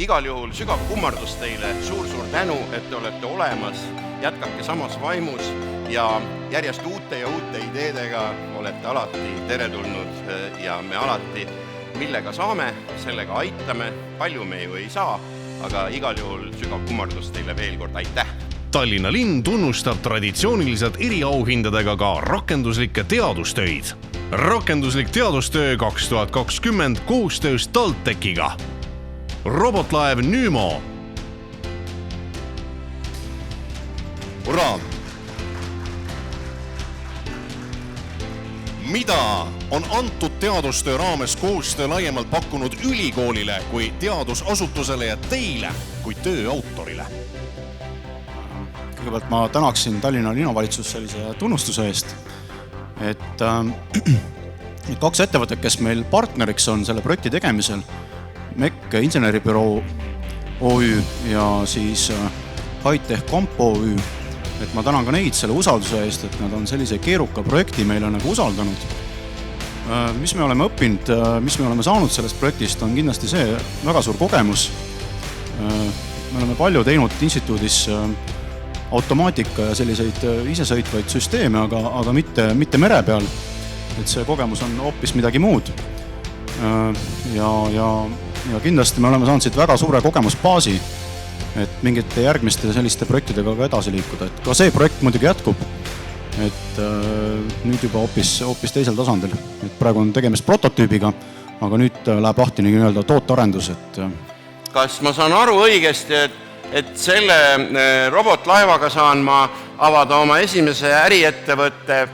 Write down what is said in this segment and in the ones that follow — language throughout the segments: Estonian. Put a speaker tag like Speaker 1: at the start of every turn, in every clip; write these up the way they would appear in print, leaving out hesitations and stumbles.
Speaker 1: Igal juhul sügav kummardus teile, suur tänu, et te olete olemas, jätkake samas vaimus ja järjest uute ja uute ideedega olete alati teretulnud ja me alati, millega saame, sellega aitame, palju me ju ei saa, aga igal juhul sügav kummardus teile veel kord, aitäh!
Speaker 2: Tallinna linn tunnustab traditsiooniliselt eriauhindadega ka rakenduslikke teadustöid. Rakenduslik teadustöö 2020 koostöös TalTechiga. Robotlaev Nymo.
Speaker 3: Hurraa! Mida on antud teadustöö raames koostöö laiemalt pakkunud ülikoolile kui teadusasutusele ja teile kui töö autorile?
Speaker 4: Kõigepealt ma tänaksin Tallinna linnavalitsus sellise tunnustuse eest, et kaks ettevõtet, kes meil partneriks on selle projekti tegemisel, MEC inseneribüroo OÜ ja siis Hightech Camp OÜ, et ma tänan ka neid selle usalduse eest, et nad on sellise keeruka projekti meile nagu usaldanud. Mis me oleme õppinud, mis me oleme saanud sellest projektist, on kindlasti see väga suur kogemus. Me oleme palju teinud instituudis automaatika ja selliseid isesõitvaid süsteeme, aga mitte mere peal. Et see kogemus on hoopis midagi muud. Ja kindlasti me oleme saanud siit väga suure kogemusbaasi, et mingite järgmiste selliste projektidega ka edasi liikuda. Et ka see projekt muidugi jätkub, et nüüd juba hoopis teisel tasandil. Et praegu on tegemist prototüübiga, aga nüüd läheb lahti nii-öelda tootearendus.
Speaker 1: Kas ma saan aru õigesti, et selle robotlaevaga saan ma avada oma esimese äriettevõtte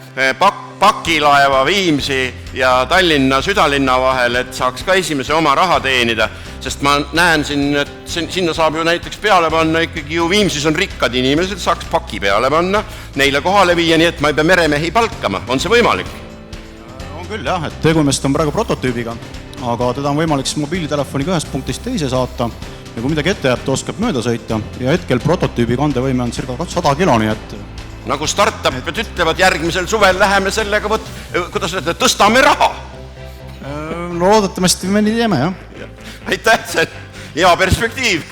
Speaker 1: pakilaeva Viimsi ja Tallinna südalinna vahel, et saaks ka esimese oma raha teenida, sest ma näen siin, et sinna saab ju näiteks peale panna ikkagi ju Viimsis on rikkad inimesed, saaks paki peale panna, neile kohale viia, nii et ma ei pea meremehi palkama. On see võimalik?
Speaker 4: On küll jah, et tegumist on praegu prototüübiga, aga teda on võimalik mobiilitelefoniga ühest punktist teise saata ja kui midagi ette jääb, ta oskab mööda sõita ja hetkel prototüübi kandevõime on circa 100 kilo, nii et
Speaker 1: nagu startupid ütlevad, järgmisel suvel läheme sellega, kuidas öelda, tõstame raha.
Speaker 4: Loodetavasti me nii teeme, jah.
Speaker 1: Aitäh, see hea perspektiiv.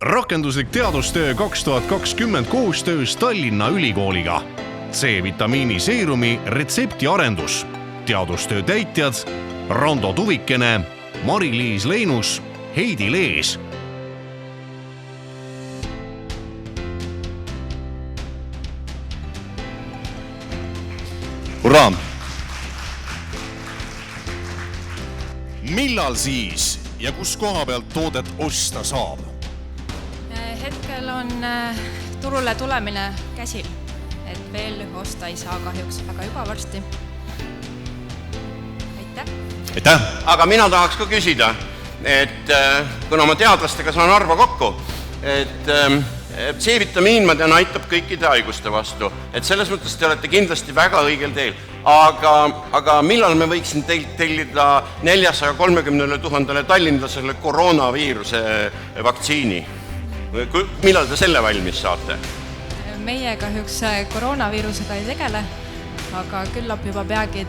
Speaker 2: Rakenduslik teadustöö 2020 koostöös Tallinna ülikooliga. C-vitamiini seerumi retsepti arendus. Teadustöö täitjad Rando Tuvikene, Mari-Liis Leinus, Heidi Lees.
Speaker 3: Hurraa! Millal siis ja kus koha pealt toodet osta saab?
Speaker 5: Hetkel on turule tulemine käsil, et veel osta ei saa kahjuks, aga juba varsti. Aitäh!
Speaker 3: Aitäh!
Speaker 1: Aga mina tahaks ka küsida, et kuna ma teadlastega saan arva kokku, et C-vitamiin ma tean aitab kõikide haiguste vastu, et selles mõttes te olete kindlasti väga õigel teel. Aga millal me võiksin tellida 430 000 tallinlasele koroonaviiruse vaktsiini? Millal te selle valmis saate?
Speaker 5: Meie kahjuks koroonaviirusega ei tegele, aga küllap juba peagi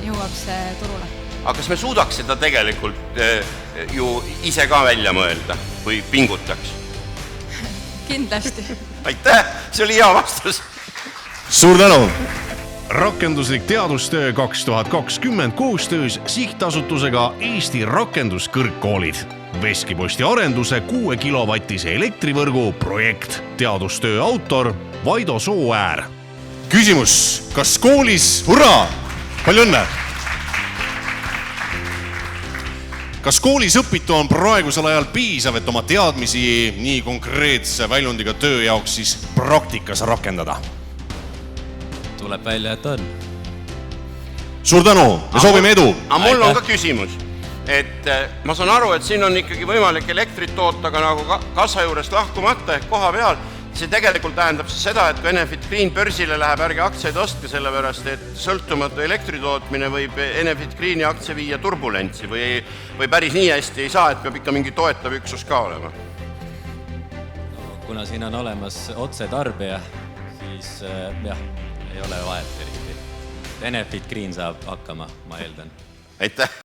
Speaker 5: jõuab see turule.
Speaker 1: Aga kas me suudaks seda tegelikult ju ise ka välja mõelda või pingutaks?
Speaker 5: Kindlasti.
Speaker 1: Aitäh, see oli hea vastus.
Speaker 3: Suur tänu!
Speaker 2: Rakenduslik teadustöö 2020 koostöös sihtasutusega Eesti Rakenduskõrgkoolid. Veskiposti arenduse 6 kilovatise elektrivõrgu projekt. Teadustöö autor Vaido Sooäär.
Speaker 3: Küsimus, kas koolis, hurraa, palju õnne! Kas koolis õpitu on praegusel ajal piisav, et oma teadmisi nii konkreetse väljundiga töö jaoks siis praktikas rakendada?
Speaker 6: Tuleb välja, et on.
Speaker 3: Suur tänu ja soovime edu!
Speaker 1: Aga mul on ka küsimus, et ma saan aru, et siin on ikkagi võimalik elektrit toota ka nagu kassa juurest lahkumata ehk koha peal. See tegelikult tähendab seda, et kui Enefit Green börsile läheb, ärge aktsiaid ostke sellepärast, et sõltumatu elektritootmine võib Enefit Greeni aktsia viia turbulentsi või päris nii hästi ei saa, et peab ikka mingi toetav üksus ka olema.
Speaker 6: Kuna siin on olemas otse tarbija, siis jah, ei ole vahet eriti. Enefit Green saab hakkama, ma eeldan.
Speaker 1: Aitäh!